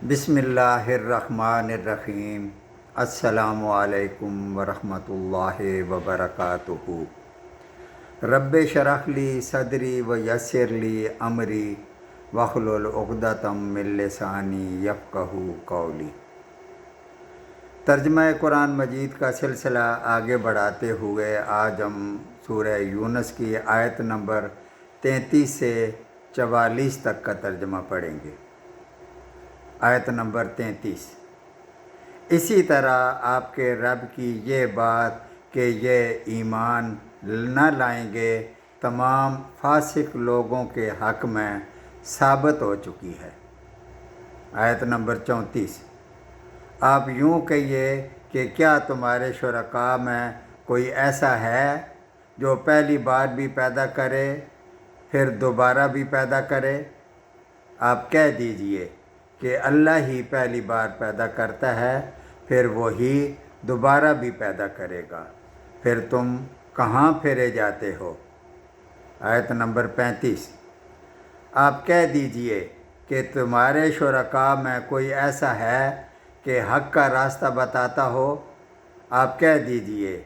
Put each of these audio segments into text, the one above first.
بسم اللہ الرحمن الرحیم۔ السلام علیکم ورحمۃ اللہ وبرکاتہ۔ رب شرح لی صدری ویسر لی امری واحلل عقدۃ من لسانی یفقہوا قولی۔ ترجمہ قرآن مجید کا سلسلہ آگے بڑھاتے ہوئے آج ہم سورہ یونس کی آیت نمبر 33 سے 44 تک کا ترجمہ پڑھیں گے۔ آیت نمبر 33۔ اسی طرح آپ کے رب کی یہ بات کہ یہ ایمان نہ لائیں گے تمام فاسق لوگوں کے حق میں ثابت ہو چکی ہے۔ آیت نمبر 34۔ آپ یوں کہیے کہ کیا تمہارے شرکاء میں کوئی ایسا ہے جو پہلی بار بھی پیدا کرے پھر دوبارہ بھی پیدا کرے؟ آپ کہہ دیجئے کہ اللہ ہی پہلی بار پیدا کرتا ہے پھر وہی دوبارہ بھی پیدا کرے گا، پھر تم کہاں پھرے جاتے ہو؟ آیت نمبر 35۔ آپ کہہ دیجئے کہ تمہارے شرکاء میں کوئی ایسا ہے کہ حق کا راستہ بتاتا ہو؟ آپ کہہ دیجئے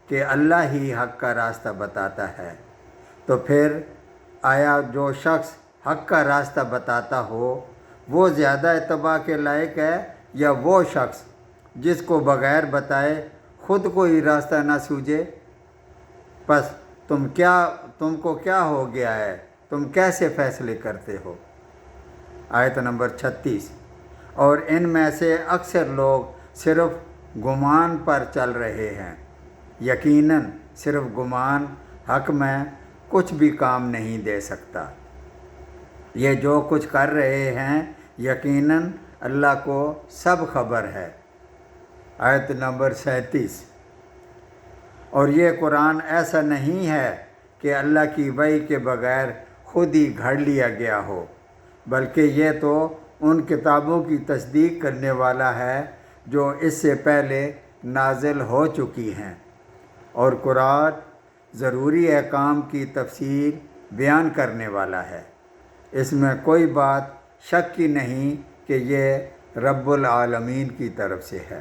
کہ اللہ ہی حق کا راستہ بتاتا ہے، تو پھر آیا جو شخص حق کا راستہ بتاتا ہو وہ زیادہ اتباع کے لائق ہے یا وہ شخص جس کو بغیر بتائے خود کوئی راستہ نہ سوجے؟ پس تم کو کیا ہو گیا ہے؟ تم کیسے فیصلے کرتے ہو؟ آیت نمبر 36۔ اور ان میں سے اکثر لوگ صرف گمان پر چل رہے ہیں، یقیناً صرف گمان حق میں کچھ بھی کام نہیں دے سکتا۔ یہ جو کچھ کر رہے ہیں یقیناً اللہ کو سب خبر ہے۔ آیت نمبر 37۔ اور یہ قرآن ایسا نہیں ہے کہ اللہ کی وحی کے بغیر خود ہی گھڑ لیا گیا ہو، بلکہ یہ تو ان کتابوں کی تصدیق کرنے والا ہے جو اس سے پہلے نازل ہو چکی ہیں، اور قرآن ضروری احکام کی تفصیل بیان کرنے والا ہے۔ اس میں کوئی بات شک کی نہیں کہ یہ رب العالمین کی طرف سے ہے۔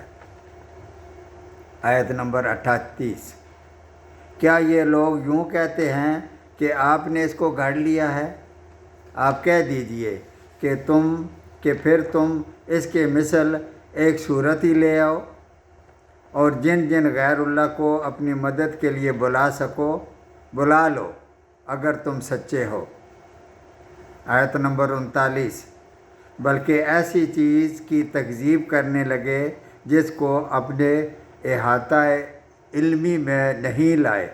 آیت نمبر 38۔ کیا یہ لوگ یوں کہتے ہیں کہ آپ نے اس کو گھڑ لیا ہے؟ آپ کہہ دیجئے کہ پھر تم اس کے مثل ایک صورت ہی لے آؤ، اور جن جن غیر اللہ کو اپنی مدد کے لیے بلا سکو بلا لو اگر تم سچے ہو۔ آیت نمبر 39۔ بلکہ ایسی چیز کی تکذیب کرنے لگے جس کو اپنے احاطہ علمی میں نہیں لائے،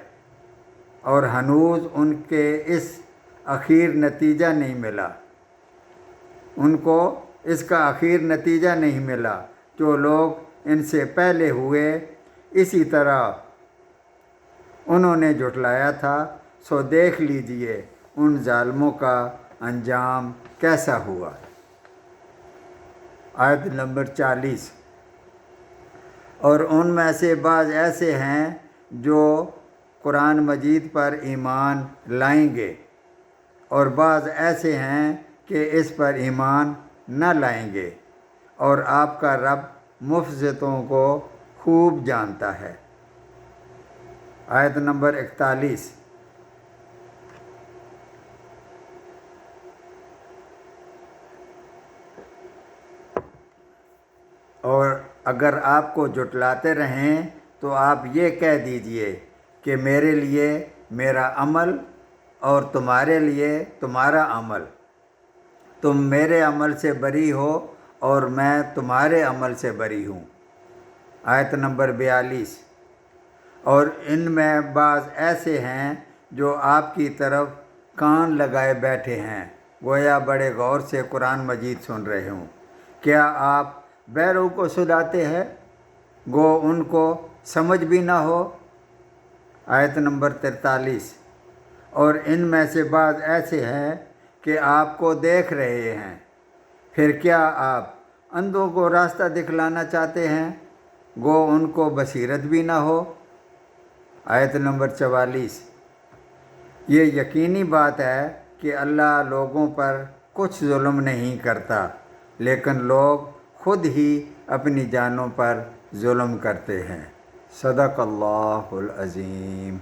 اور ہنوز ان کے اس اخیر نتیجہ نہیں ملا، ان کو اس کا اخیر نتیجہ نہیں ملا۔ جو لوگ ان سے پہلے ہوئے اسی طرح انہوں نے جھٹلایا تھا، سو دیکھ لیجئے ان ظالموں کا انجام کیسا ہوا۔ آیت نمبر 40۔ اور ان میں سے بعض ایسے ہیں جو قرآن مجید پر ایمان لائیں گے، اور بعض ایسے ہیں کہ اس پر ایمان نہ لائیں گے، اور آپ کا رب مفسدوں کو خوب جانتا ہے۔ آیت نمبر 41۔ اور اگر آپ کو جھٹلاتے رہیں تو آپ یہ کہہ دیجئے کہ میرے لیے میرا عمل اور تمہارے لیے تمہارا عمل، تم میرے عمل سے بری ہو اور میں تمہارے عمل سے بری ہوں۔ آیت نمبر 42۔ اور ان میں بعض ایسے ہیں جو آپ کی طرف کان لگائے بیٹھے ہیں، گویا بڑے غور سے قرآن مجید سن رہے ہوں۔ کیا آپ بیروں کو سلاتے ہیں گو ان کو سمجھ بھی نہ ہو؟ آیت نمبر 43۔ اور ان میں سے بعض ایسے ہیں کہ آپ کو دیکھ رہے ہیں، پھر کیا آپ اندھوں کو راستہ دکھلانا چاہتے ہیں گو ان کو بصیرت بھی نہ ہو؟ آیت نمبر 44۔ یہ یقینی بات ہے کہ اللہ لوگوں پر کچھ ظلم نہیں کرتا، لیکن لوگ خود ہی اپنی جانوں پر ظلم کرتے ہیں۔ صدق اللہ العظیم۔